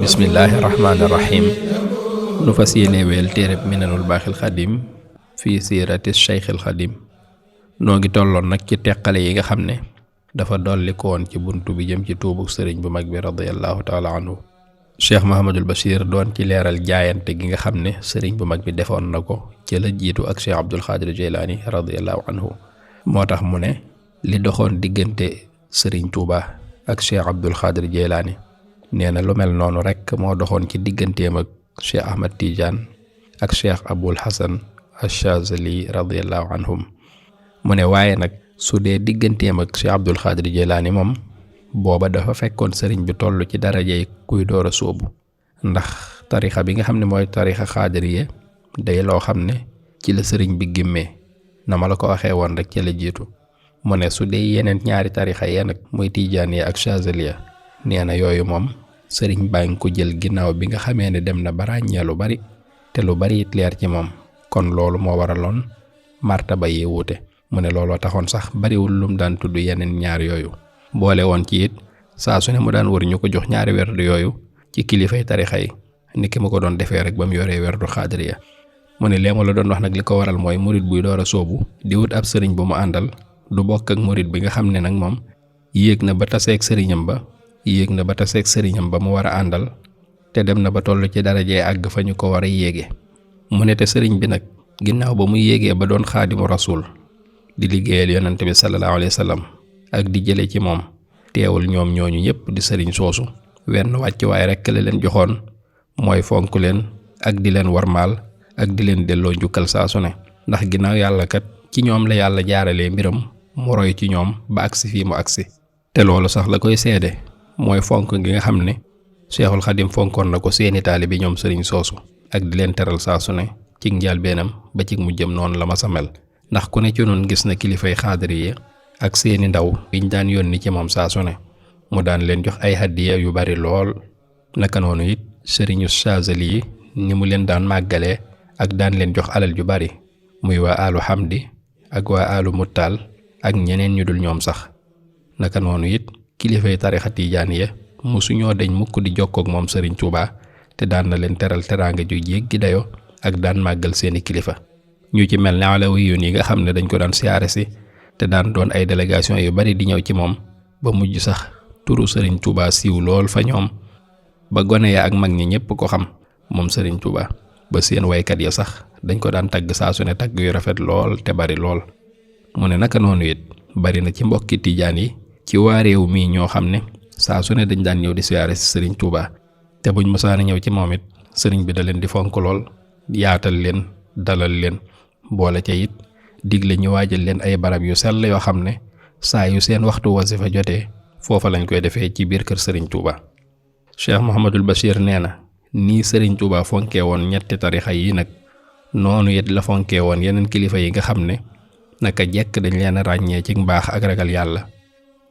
bismillahi rahmaani rahim. nu fas yéene weel téereb minanul baaxil xadim fii siirati cheikhil xadim. noo ngi tolloon nag ci teqale yi nga xam ne dafa dolli ko woon ci buntu bi jëm ci tuubug sëriñ bu mag bi radiallahu taala anhu. cheikh Mahamadul Bachir doon ci leeral jaayante gi nga xam ne sëriñ bu mag bi defoon na ko ci la jiitu ak cheikh Abdul Xaadir Jeylaani radiallahu anhu. moo tax mu ne li doxoon diggante sëriñ Tuuba ak cheikh Abdul Xaadir Jeylaani nee na lu mel noonu rek moo doxoon ci digganteem ak cheikh Ahmad Tidiane ak cheikh Abul Hasan Achazali radiallahu anhum. mu ne waaye nag su dee digganteem ak cheikh Abdul Xaadir Jeylaani moom booba dafa fekkoon sëriñ bi toll ci darajey kuy door a sóobu, ndax tarixa bi nga xam ne mooy tarixa xaadiriye day loo xam ne ci la sëriñ bi gimmee na ma la ko waxee woon rek ci la jiitu. mu ne su dee yeneen ñaari tarixa yee nag muy Tijaaniya ak Chazaliya nee na yooyu moom sëriñ baa ngi ko jël ginnaaw bi nga xamee ne dem na ba ràññee lu bari te lu bari it leer ci moom, kon loolu moo waraloon martaba yi wuute. mu ne looloo taxoon sax bariwul lum daan tudd yeneen ñaar yooyu, boole woon ci it saa su ne mu daan wër ñu ko jox ñaari werdu yooyu ci kilifay tarixa yi ni ki ma ko doon defee rek ba mu yoree werdu xaadiriya. mu ne lee ma la doon wax nag li ko waral mooy murit buy door a soobu di wut ab sëriñ bu mu àndal du bokk ak murit bi nga xam ne nag moom yéeg na ba taseeg sëriñam ba mu war a àndal te dem na ba toll ci darajee àgg fa ñu ko war a yéege. mu ne te sëriñ bi nag ginnaaw ba mu yéegee ba doon xaadimu rasul di liggéeyal yonante bi sallallahu alayhi wa sallam ak di jële ci moom, teewul ñoom ñooñu ñëpp di sëriñ soosu wenn wàcc waaye rekk la leen joxoon mooy fonk leen ak di leen warmaal ak di leen delloo njukkal saa su ne, ndax ginnaaw yàlla kat ci ñoom la yàlla jaaralee mbiram mu roy ci ñoom ba agsi fii mu agsi. te loolu sax la koy seede mooy fonk gi nga xam ne Cheikhul Xadim fonkoon na ko seeni taalibe ñoom sëriñ soosu ak di leen teral saa su ne ci njëlbéenam ba ci mujjam noonu la ma sa mel. ndax ku ne ci noonu gis na kilifay xaadiriya ak seeni ndaw yiñ daan yónni ci moom saa su ne mu daan leen jox ay hadiya yu bari lool. naka noonu it sëriñu Chazali yi ni mu leen daan màggalee ak daan leen jox alal ju bari, muy waa alu Hamdi ak waa alu Muttal ak ñeneen ñu dul ñoom sax. naka noonu it kilifay tarixa Tijaaniya musuñoo dañ mukk di jokkook moom sëriñ Tuuba te daan na leen teral teraanga ju jéggi dayo ak daan màggal seeni kilifa. ñu ci mel ne alawiyun yi nga xam ne dañ ko daan siyaare si te daan doon ay délégation yu bari di ñëw ci moom ba mujj sax turu sëriñ Tuuba siiw lool fa ñoom ba gone ya ak mag ñi ñépp ko xam moom sëriñ Tuuba, ba seen waykat ya sax dañ ko daan tagg saa su ne tagg yu rafet lool te bari lool. mu ne naka noonu it bari na ci mbokki tijaan yi ci waa réew mii ñoo xam ne saa su ne dañ daan ñëw di siyaare si sëriñ Tuuba te buñ mësaana ñëw ci moom it sëriñ bi da leen di fonk lool, yaatal leen, dalal leen, boole ca it digle ñu waajal leen ay barab yu sell yoo xam ne saa yu seen waxtu wasifa jotee foofa lañ koy defee ci biir kër sëriñ Tuuba. Cheikh Mahamadul Bachir nee na nii sëriñ Tuuba fonkee woon ñetti tarixa yi nag noonu it la fonkee woon yeneen kilifa yi nga xam ne naka jekk dañ leen a ràññee ci mbaax ak ragal yàlla.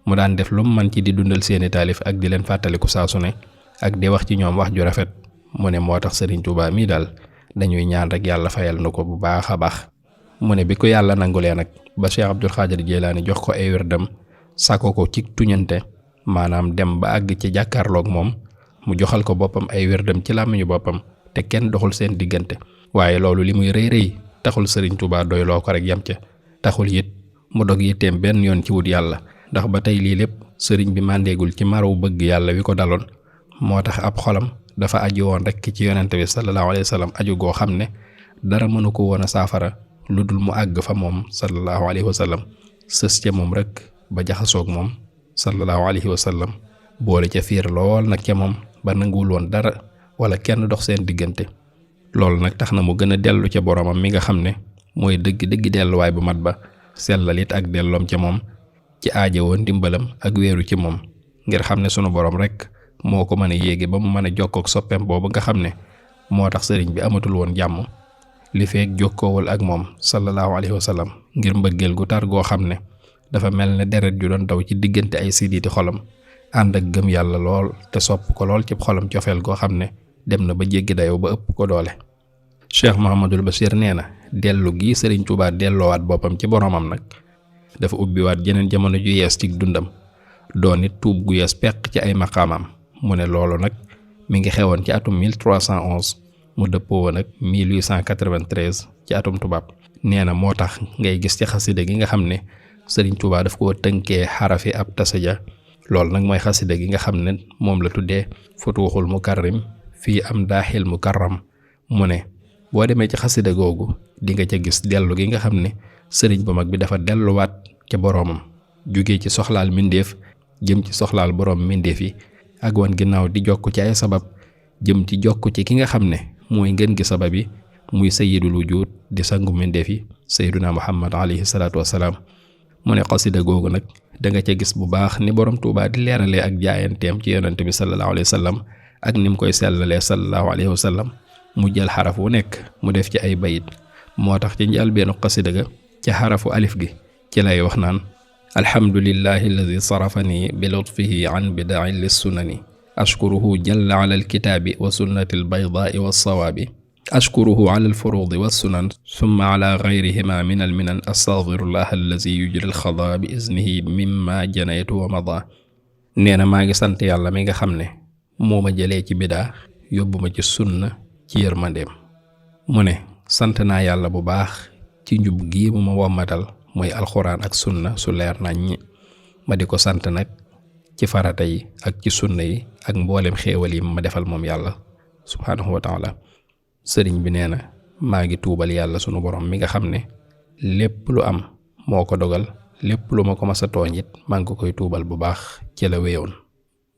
mu daan def lu mu man ci di dundal seeni taalif ak di leen fàttaliku saa su ne ak di wax ci ñoom wax ju rafet. mu ne moo tax sëriñ Tuuba mii daal dañuy ñaan rek yàlla fayal na ko bu baax a baax. mu ne bi ko yàlla nangulee nag ba Cheikh Abdul Xaadir Jeylaani jox ko ay wirdam sàkko ko ci tuñante, maanaam dem ba àgg ci jàkkaarloog moom mu joxal ko boppam ay wirdam ci làmmiñu boppam te kenn doxul seen diggante. waaye loolu li muy rëy rëy taxul sëriñ Tuuba doyloo ko rek yam ca, taxul it mu dog yitteem benn yoon ci wut yàlla, ndax ba tey lii lépp sëriñ bi màndeegul ci maraw bëgg yàlla wi ko daloon. moo tax ab xolam dafa aju woon rek ci yonente bi sallallahu alayhi wa sallam aju goo xam ne dara mënu ko woon a saafara lu dul mu àgg fa moom sallallahu alayhi wa sallam, sës ca moom rek ba jaxasoog moom sallallahu alayhi wa sallam, boole ca fiir lool nag ca moom ba nanguwul woon dara wala kenn dox seen diggante. loolu nag tax na mu gën a dellu ca boromam mi nga xam ne mooy dëgg delluwaay bu mat ba, sellal it ak delloom ca moom ci aajowoo ndimbalam ak wéeru ci moom, ngir xam ne sunu borom rek moo ko mën a yéege ba mu mën a jokkook soppeem boobu nga xam ne moo tax sëriñ bi amatul woon jàmm li feek jokkoowul ak moom sallallahu alayhi wa sallam, ngir mbëggeel gu tar goo xam ne dafa mel ne deret ju doon daw ci diggante ay siditi xolam ànd ak gëm yàlla lool te sopp ko lool ci xolam cofeel goo xam ne dem na ba jéggi dayoo ba ëpp ko doole. Cheikh Mouhamadul Bachir nee na dellu gi Sëriñ Tuubaa delloowaat boppam ci boromam nag dafa ubbiwaat jeneen jamono ju yees ci dundam doon it tuub gu yees peq ci ay maqaamam. mu ne loolu nag mi ngi xewoon ci atum 1311 mu dëppoo woon ak 1893 ci atum tubaab. nee na moo tax ngay gis ci xasida gi nga xam ne Sëriñ Tuubaa daf koo tënkee xarafi ab tasaja. loolu nag mooy xasida gi nga xam ne moom la tuddee futuuxul mukarrim fii am daaxil mukarram. mu ne boo demee ci xasida googu di nga ca gis dellu gi nga xam ne sëriñ bu mag bi dafa delluwaat ca boroomam jugee ci soxlaal mbindeef jëm ci soxlaal boroom mbindeef yi ak wan ginnaaw di jokk ci ay sabab jëm ci jokk ci ki nga xam ne mooy ngën gi sabab yi muy sayyidul wujud di sangu mbindeef yi sayyiduna muhammad alayhi salaatu wassalaam. mu ne xasida googu nag da nga ca gis bu baax ni borom Tuubaa di leeralee ak jaayanteem ci yonente bi sallallahu alayhi wa sallam ak ni mu koy sellalee sallallahu alayhi wa sallam. mu jël xaraf wu nekk mu def ci ay bayit moo tax ci njëlbeenu xasida ga ca xarafu alif gi ci lay wax naan alhamdulillahi alladi sarafani bi lutfihi an bidaai lissunani ashkuruhu jalla ala alkitaabi wa sunnati albaydaai walsawaabi ashkuruhu ala alfurudi wassunan summa ala gayrihima min alminan astaghfirullah alladi yujri alxadaa bi iznihi mimma janaytu wa mada. nee na maa ngi sant yàlla mi nga xam ne moo ma jëlee ci bidaa yóbbu ma ci sunna ci yërmandeem. mu ne sant naa yàlla bu baax ci njub gii mu ma wommatal mooy alxuraan ak sunna su leer nañ ma di ko sant nag ci farata yi ak ci sunna yi ak mboolem xéewal yi ma defal moom yàlla subhaanahu wa taala. sëriñ bi nee na maa ngi tuubal yàlla sunu borom mi nga xam ne lépp lu am moo ko dogal lépp lu ma ko mas a tooñ it maa ngi ko koy tuubal bu baax ci la wéyoon.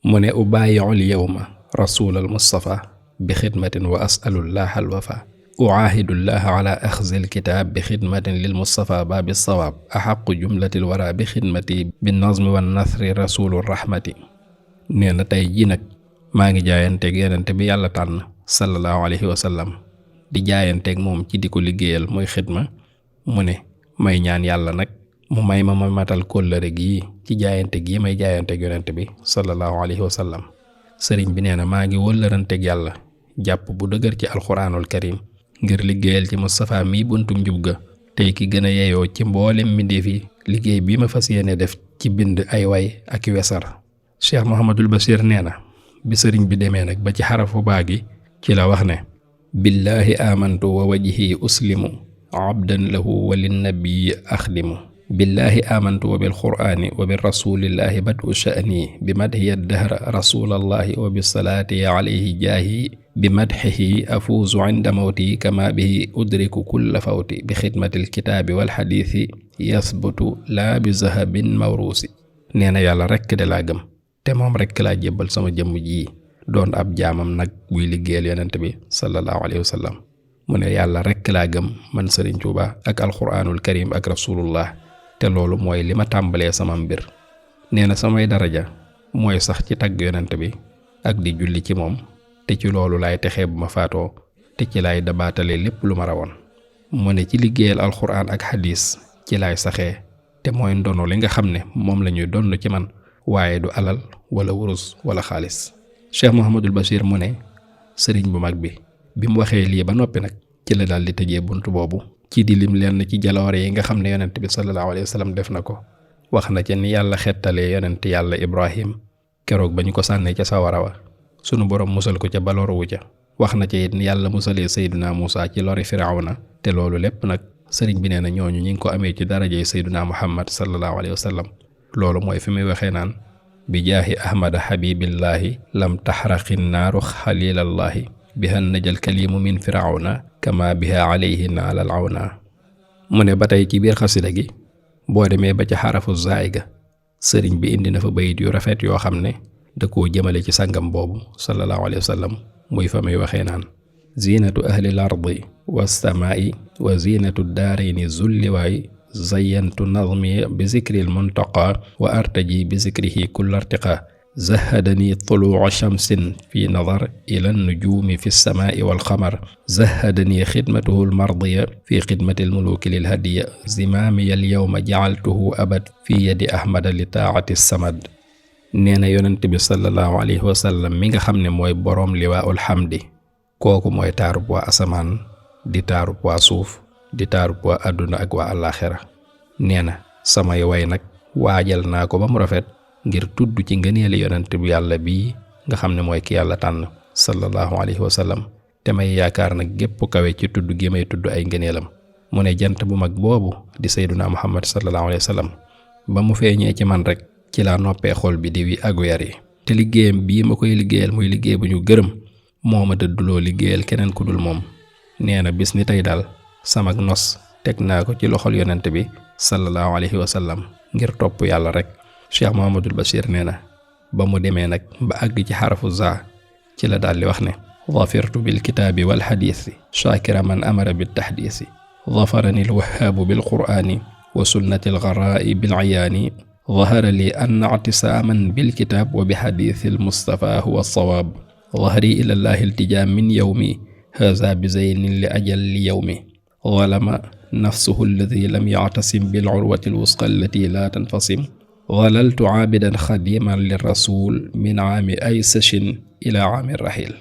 mu ne ubaayi'ul yawma rasulal mustafa bi xidmatin wa asalullaha alwafa uaahidullaha ala axzil kitaab bi xidmatin lil mustafa baabi sawaab axaqu jumlatil wara bi xidmati bi nazmi wan nasri rasulu rahmati. nee na tey jii nag maa ngi jaayanteeg yonente bi yàlla tànn sallallahu alayhi wa sallam di jaayanteeg moom ci di ko liggéeyal mooy xidma. mu ne may ñaan yàlla nag mu may ma matal kóllëre gii ci jaayante gii may jaayanteeg yonente bi sallallahu alayhi wa sallam. sëriñ bi nee na maa ngi wëllëranteeg yàlla jàpp bu dëgër ci alxuraanul karim ngir liggéeyal ci Mustafa mi buntum njub ga tey ki gën a yeyoo ci mboolem mbindeef yi liggéey bi ma fas yéene def ci bind ay way ak wesar. Cheikh Mouhamadul Bachir nee na bi sëriñ bi demee nag ba ci xarafu baa gi ci la wax ne billahi amantu wa wajhi uslimu abdan lahu wa linnabii axdimu billahi amantu wa bil qur'ani wa bi rasulillahi badu sha'ni bi madhiya dahra rasulallahi wa bi salaati alayhi jaahi bi madhihi afuuzu inda mawti kama bihi udriku kulla fawti bi xidmatil kitaabi wal xadiisi yasbutu laa bi zahabin mawruusi. nee na yàlla rekk de laa gëm te moom rekk laa jébbal sama jëmm ji doon ab jaamam nag buy liggéeyal yonent bi sallallahu alayhi wa sallam. mu ne yàlla rekk laa gëm man Sëriñ Tuuba ak alquraanul karim ak rasulullah te loolu mooy li ma tàmbalee sama mbir. nee na samay daraja mooy sax ci tagg yonent bi ak di julli ci moom te ci loolu laay texee bu ma faatoo te ci laay dabaatale lépp lu ma rawoon. mu ne ci liggéeyal alxuraan ak xadiis ci laay saxee te mooy ndono li nga xam ne moom la ñuy donn ci man waaye du alal wala wurus wala xaalis. Cheikh Mouhamadul Bachir mu ne sëriñ bu mag bi mu waxee lii ba noppi nag ci la daal di tëjee bunt boobu ci di lim leen ci jaloore yi nga xam ne yonent bi sallallahu alayhi wa sallam def na ko. wax na ca ni yàlla xettalee yonent yàlla Ibrahim keroog ba ñu ko sànnee ca sawara wa sunu borom musal ko ca balooruwu ca. wax na ca it ni yàlla musalee Seydina Muusa ci lori Firawna te loolu lépp nag sëriñ bi nee na ñooñu ñi ngi ko amee ci darajey Seydina Muhammad sallallahu alayhi wa sallam. loolu mooy fi muy waxee naan bi jaahi ahmada habibillahi lam taxraqin naaru xalilallahi biha najal kalimu min firawna kama biha alayhi naalal awna. mu ne ba tey ci biir xasida gi boo demee ba ca xarafu zaay ga sëriñ bi indi na fa bayit yu rafet yoo xam ne da koo jëmale ci sangam boobu sallallahu alayhi wa sallam muy fa muy waxee naan zinatu ahlil ardi wassamaa'i wa zinatu daarayni zulliwaay zayantu nazmi bi zikril muntaqa wa artaji bi zikrihi kulla irtiqa zahadani tuluuca shamsin fi nadar ila nujuumi fi samaai walxamar zahadani xidmatuhu almardiya fi xidmati almuluki lilhadiya zimaamiya alyawma jacaltuhu abad fi yadi ahmada li taacati samad. nee na yonent bi sallallahu alayhi wa sallam mi nga xam ne mooy boroom liwaa'ul hamdi kooku mooy taarub waa asamaan di taarub waa suuf di taarub waa àdduna ak waa àllaaxira nee na samay way nag waajal naa ko ba mu rafet ngir tudd ci ngëneeli yonent bi yàlla bii nga xam ne mooy ki yàlla tànn sallallahu alayhi wa sallam te may yaakaar nag gépp kawe ci tudd gi may tudd ay ngëneelam mu ne jant bu mag boobu di sayduna muhammad sallallahu alayhi wa sallam ba mu feeñee ci man rek ci laa noppee xol bi di wi ak weer yi te liggéeyam bii ma koy liggéeyal muy liggéey bu ñu gërëm moo ma dëdduloo liggéeyal keneen ku dul moom nee na bis ni tey daal samak nos teg naa ko ci loxol yonent bi sallallahu alayhi wa sallam ngir topp yàlla rek. Cheikh Mouhamadul Bachir nee na ba mu demee nag ba àgg ci xarafu za ci la daal di wax ne zafirtu bil kitaabi wal xadiisi shaakira man amara bit taxdiisi zafarani al wahaabu bil qur'aani wa sunnati al garaa'i bil ayaani zahara li anna i'tisaaman bil kitaab wa bi xadiisi al mustafaa huwa sawaab zahri ila llaahi iltijaa min yawmi haazaa bi zaynin li ajalli yawmi zalama nafsuhu alladi lam ya'tasim bil urwati al wusqa allati laa tanfasim walaltu aabidan xadiman li rasul min aami ay sachin ila aami rahil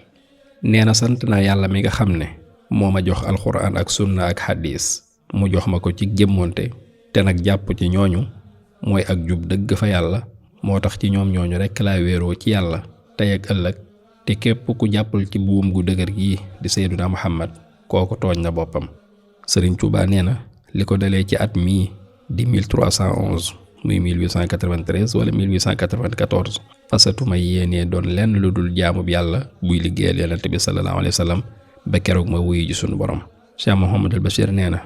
nee na sant naa yàlla mi nga xam ne moo ma jox alxuraan ak sunna ak xadis mu jox ma ko ci jëmmonte te nag jàpp ci ñooñu mooy ak jub dëgg fa yàlla moo tax ci ñoom ñooñu rekk laa wéeroo ci yàlla tey ak ëllëg te képp ku jàppal ci buum gu dëgër gii di sayyiduna muhammad kooku tooñ na boppam. Sëriñ Tuubaa nee na li ko dalee ci at mii di 1311 muy 1893 wala 1894 fasatuma yéenee doon lenn lu dul jaamub yàlla buy liggéeyal yonent bi sallallahu alayhi wa sallam ba keroog ma wuyu ji sunu borom. Cheikh Mouhamadul Bachir nee na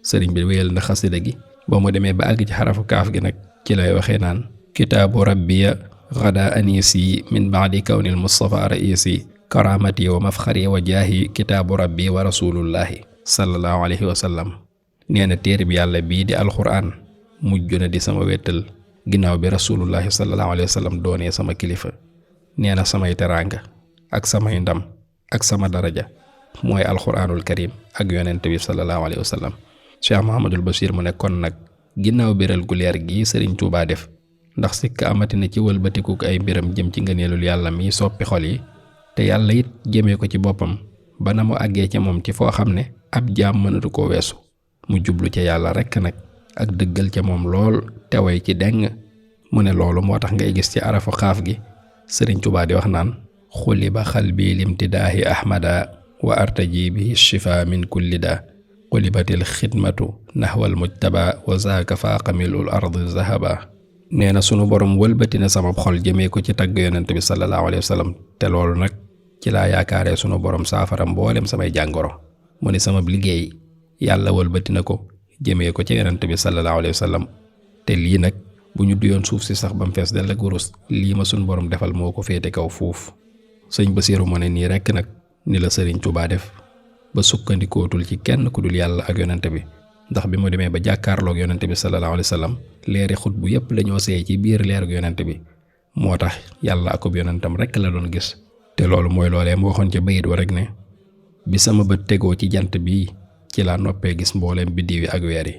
sëriñ bi wéyal na xasida gi ba mu demee ba àgg ci xarafu kaaf gi nag ci lay waxee naan kitaabu rabbiya gada anisi min baadi kawnil mustafa raisi karamati wa mafxari wa jaahi kitaabu rabbi wa rasulullahi sallallahu alayhi wa sallam nee na téere bi yàlla bii di alxuraan mujj na di sama wettal ginnaaw bi rasulullahi sallallahu alayhi wa sallam doonee sama kilifa. nee na samay teraanga ak samay ndam ak sama daraja mooy alxuraanul karim ak yonent bi sallallahu alayhi wa sallam. Cheikh Mouhamadul Bachir mu ne kon nag ginnaaw biral gu leer gii Sëriñ Tuubaa def ndax sikk amati na ci wëlbatiku ay mbiram jëm ci ngëneelul yàlla mi soppi xol yi te yàlla it jëmee ko ci boppam ba na mu àggee ca moom ci foo xam ne ab jaam mënatu koo weesu mu jublu ca yàlla rekk nag ak dëggal ca moom lool te way ci deng mu ne loolu moo tax ngay gis ci arafu xaaf gi Sëriñ Tuubaa di wax naan xuli ba xalbi limtidaahi ahmada wa artaji bihi shifa min kulli daa xulibatil xidmatu naxwal mujtaba wa zaaka faaqa milul ardi zahaba. nee na sunu borom wëlbati na sama xol jëmee ko ci tagg yonent bi sallallahu alayhi wa sallam te loolu nag ci laa yaakaaree sunu borom saafara mboolem samay jàngoro. mu ne sama liggéey yàlla wëlbati na ko jëmee ko ci yonent bi sallallahu alayhi wa sallam te lii nag bu ñu duyoon suuf si sax ba mu fees dell ak wurus lii ma sunu borom defal moo ko féete kaw fuuf. sëñ Basiiru mu ne nii rekk nag ni la Sëriñ Tuubaa def ba sukkandikootul ci kenn ku dul yàlla ak yonent bi ndax bi mu demee ba jàkkaarloog yonent bi sallallahu alayhi wa sallam leeri xut bu yépp dañoo seey ci biir leer ak yonent bi moo tax yàlla akub yonentam rekk la doon gis. te loolu mooy loolee mu waxoon ca bayit wa rek ne bi sama bët tegoo ci jant bii ci laa noppee gis mbooleem biddiw yi ak weer yi.